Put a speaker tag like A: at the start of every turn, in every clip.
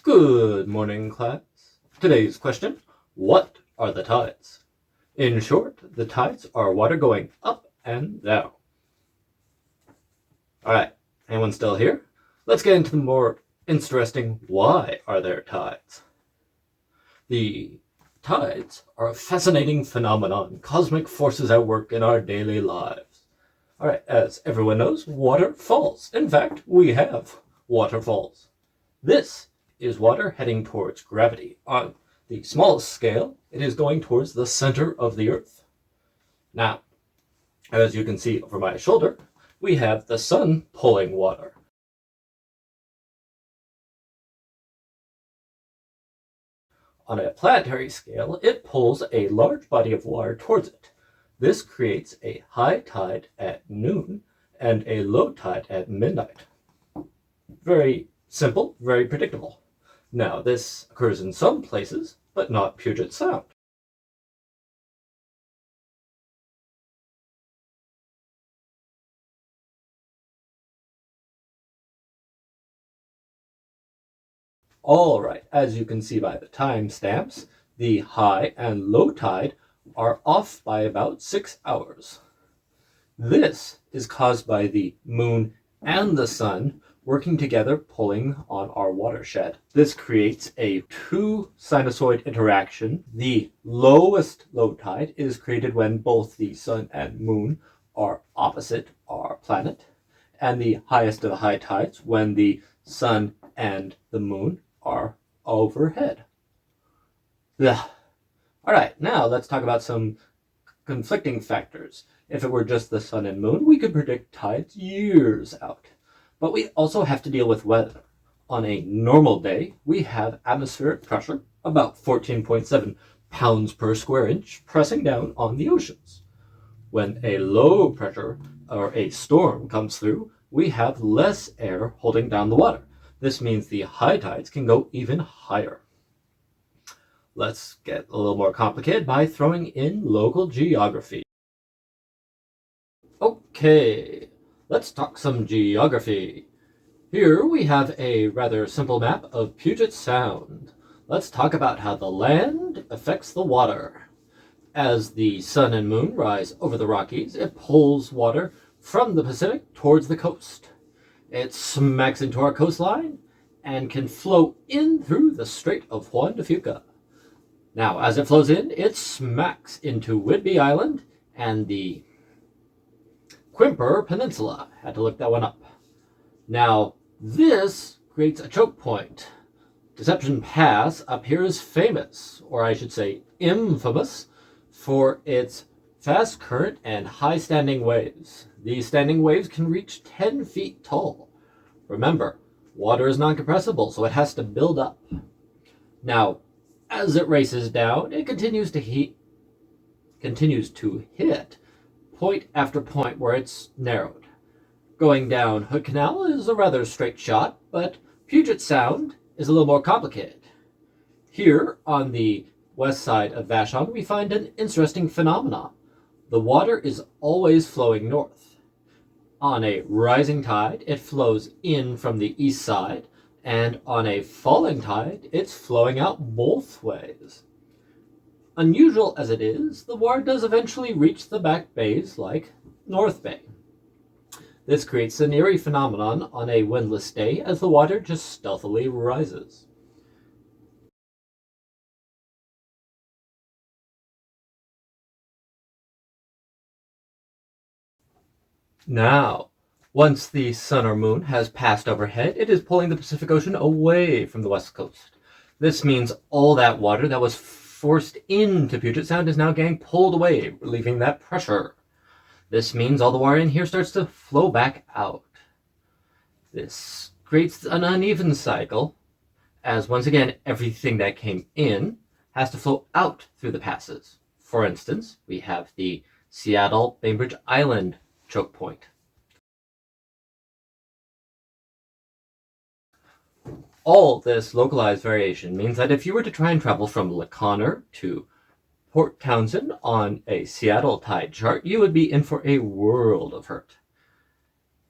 A: Good morning, class. Today's question, what are the tides? In short, the tides are water going up and down. All right, anyone still here? Let's get into the more interesting why are there tides. The tides are a fascinating phenomenon, cosmic forces at work in our daily lives. All right, as everyone knows, water falls. In fact, we have waterfalls. This is water heading towards gravity. On the smallest scale, it is going towards the center of the Earth. Now, as you can see over my shoulder, we have the sun pulling water. On a planetary scale, it pulls a large body of water towards it. This creates a high tide at noon and a low tide at midnight. Very simple, very predictable. Now, this occurs in some places, but not Puget Sound. All right, as you can see by the timestamps, the high and low tide are off by about 6 hours. This is caused by the moon and the sun working together pulling on our watershed. This creates a two sinusoid interaction. The lowest low tide is created when both the sun and moon are opposite our planet, and the highest of the high tides when the sun and the moon are overhead. Ugh. All right, now let's talk about some conflicting factors. If it were just the sun and moon, we could predict tides years out. But we also have to deal with weather. On a normal day, we have atmospheric pressure, about 14.7 pounds per square inch, pressing down on the oceans. When a low pressure or a storm comes through, we have less air holding down the water. This means the high tides can go even higher. Let's get a little more complicated by throwing in local geography. Okay, let's talk some geography. Here we have a rather simple map of Puget Sound. Let's talk about how the land affects the water. As the sun and moon rise over the Rockies, it pulls water from the Pacific towards the coast. It smacks into our coastline and can flow in through the Strait of Juan de Fuca. Now, as it flows in, it smacks into Whidbey Island and the Quimper Peninsula. Had to look that one up. Now, this creates a choke point. Deception Pass up here is famous, or I should say infamous, for its fast current and high standing waves. These standing waves can reach 10 feet tall. Remember, water is non-compressible, so it has to build up. Now, as it races down, it continues to hit point after point where it's narrowed. Going down Hood Canal is a rather straight shot, but Puget Sound is a little more complicated. Here, on the west side of Vashon, we find an interesting phenomenon. The water is always flowing north. On a rising tide, it flows in from the east side, and on a falling tide, it's flowing out both ways. Unusual as it is, the water does eventually reach the back bays like North Bay. This creates an eerie phenomenon on a windless day as the water just stealthily rises. Now, once the sun or moon has passed overhead, it is pulling the Pacific Ocean away from the west coast. This means all that water that was forced into Puget Sound is now getting pulled away, relieving that pressure. This means all the water in here starts to flow back out. This creates an uneven cycle, as once again, everything that came in has to flow out through the passes. For instance, we have the Seattle Bainbridge Island choke point. All this localized variation means that if you were to try and travel from Lake Connor to Port Townsend on a Seattle tide chart, you would be in for a world of hurt.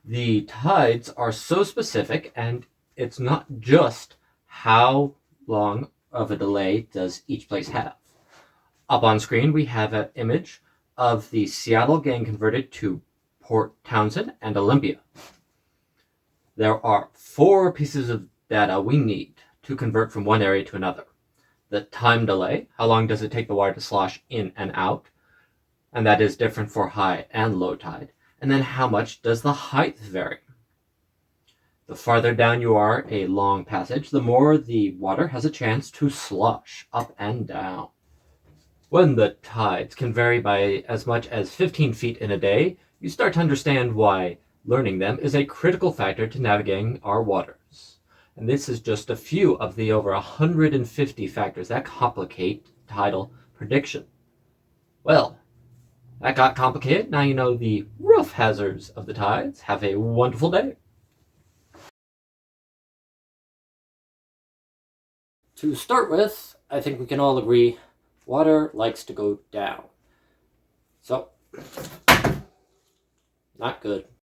A: The tides are so specific, and it's not just how long of a delay does each place have. Up on screen, we have an image of the Seattle getting converted to Port Townsend and Olympia. There are 4 pieces of data we need to convert from one area to another. The time delay, how long does it take the water to slosh in and out, and that is different for high and low tide. And then how much does the height vary? The farther down you are a long passage, the more the water has a chance to slosh up and down. When the tides can vary by as much as 15 feet in a day, you start to understand why learning them is a critical factor to navigating our waters. And this is just a few of the over 150 factors that complicate tidal prediction. Well, that got complicated. Now you know the rough hazards of the tides. Have a wonderful day. To start with, I think we can all agree water likes to go down. So, not good.